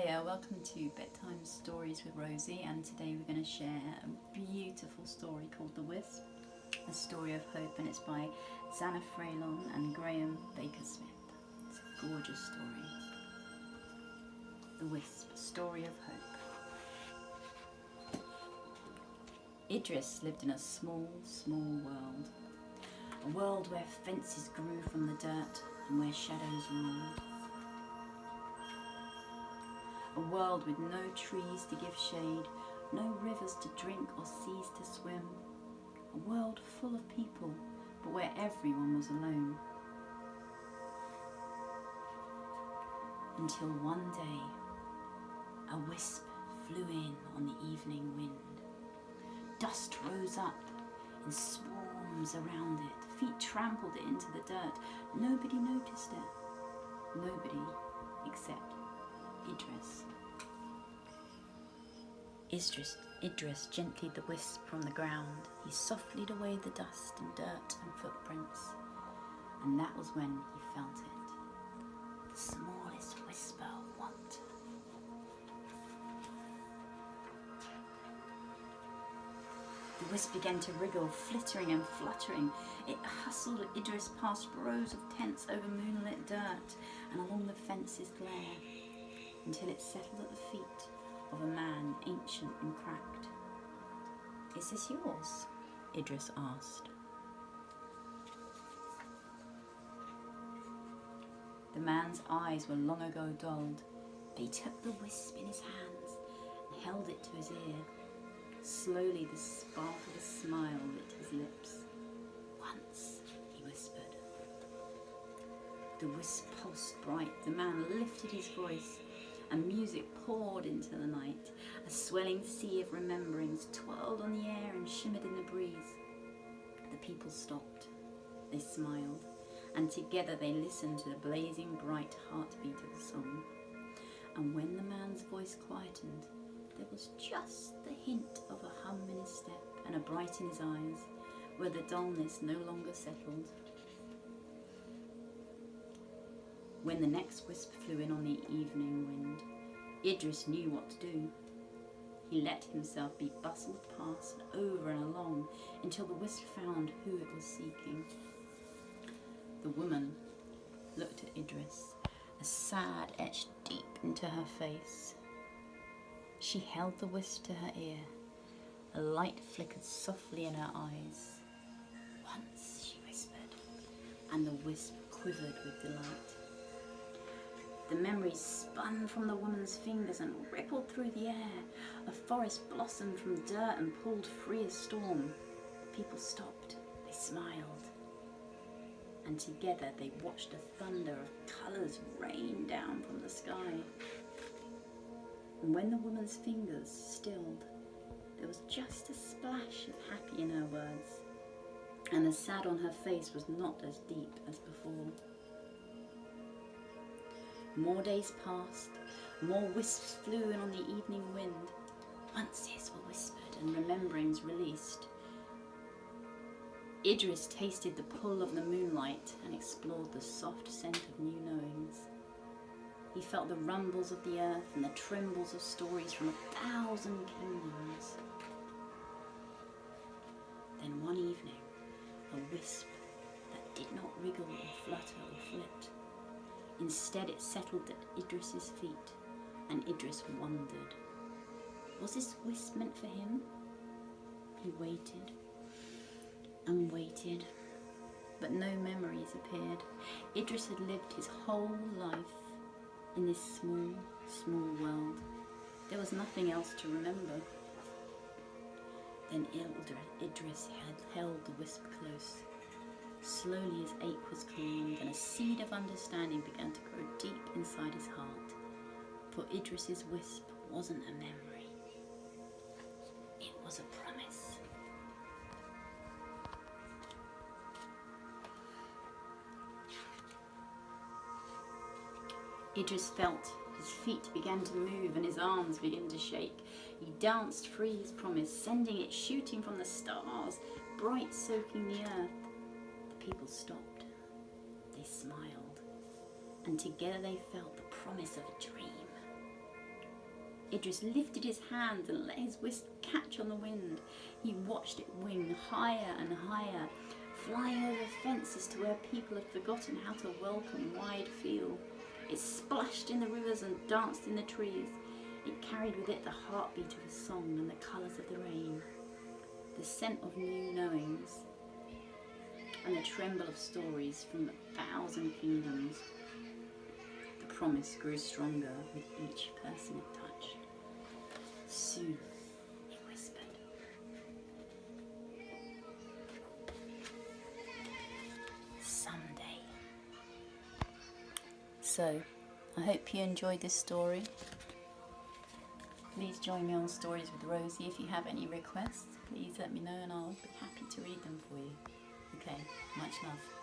Hiya, welcome to Bedtime Stories with Rosie, and today we're going to share a beautiful story called The Wisp, a story of hope, and it's by Zana, Fraillon and Grahame Smith. It's a gorgeous story. The Wisp, a story of hope. Idris lived in a small world. A world where fences grew from the dirt and where shadows ruled. A world with no trees to give shade, no rivers to drink or seas to swim. A world full of people, but where everyone was alone. Until one day, a wisp flew in on the evening wind. Dust rose up in swarms around it. Feet trampled it into the dirt. Nobody noticed it. Nobody except Idris. Idris gently the wisp from the ground. He softly away the dust and dirt and footprints. And that was when he felt it. The smallest whisper of want. The wisp began to wriggle, flittering and fluttering. It hustled Idris past rows of tents over moonlit dirt and along the fence's glare, until it settled at the feet of a man ancient and cracked. "Is this yours?" Idris asked. The man's eyes were long ago dulled, but he took the wisp in his hands and held it to his ear. Slowly the spark of a smile lit his lips. "Once," he whispered. The wisp pulsed bright. The man lifted his voice, and music poured into the night. A swelling sea of rememberings twirled on the air and shimmered in the breeze. The people stopped. They smiled, and together they listened to the blazing bright heartbeat of the song. And when the man's voice quietened, there was just the hint of a hum in his step and a bright in his eyes, where the dullness no longer settled. When the next wisp flew in on the evening wind, Idris knew what to do. He let himself be bustled past and over and along until the wisp found who it was seeking. The woman looked at Idris, a sad etched deep into her face. She held the wisp to her ear. A light flickered softly in her eyes. "Once," she whispered, and the wisp quivered with delight. The memories spun from the woman's fingers and rippled through the air. A forest blossomed from dirt and pulled free as storm. People stopped. They smiled. And together they watched a thunder of colours rain down from the sky. And when the woman's fingers stilled, there was just a splash of happy in her words, and the sad on her face was not as deep as before. More days passed, more wisps flew in on the evening wind. Onces were whispered and rememberings released. Idris tasted the pull of the moonlight and explored the soft scent of new knowings. He felt the rumbles of the earth and the trembles of stories from 1,000 kingdoms. Then one evening, a wisp that did not wriggle or flutter or flit. Instead it settled at Idris's feet, and Idris wondered. Was this wisp meant for him? He waited and waited, but no memories appeared. Idris had lived his whole life in this small world. There was nothing else to remember. Then Idris had held the wisp close. Slowly his ache was calmed, and a seed of understanding began to grow deep inside his heart. For Idris's wisp wasn't a memory. It was a promise. Idris felt his feet began to move and his arms began to shake. He danced free his promise, sending it shooting from the stars, bright soaking the earth. The people stopped. They smiled, and together they felt the promise of a dream. Idris lifted his hands and let his wisp catch on the wind. He watched it wing higher and higher, flying over fences to where people had forgotten how to welcome wide field. It splashed in the rivers and danced in the trees. It carried with it the heartbeat of a song and the colours of the rain, the scent of new knowings, and the tremble of stories from 1,000 kingdoms. The promise grew stronger with each person it touched. Soon, it whispered. Someday. So, I hope you enjoyed this story. Please join me on Stories with Rosie. If you have any requests, please let me know and I'll be happy to read them for you. Okay, much love.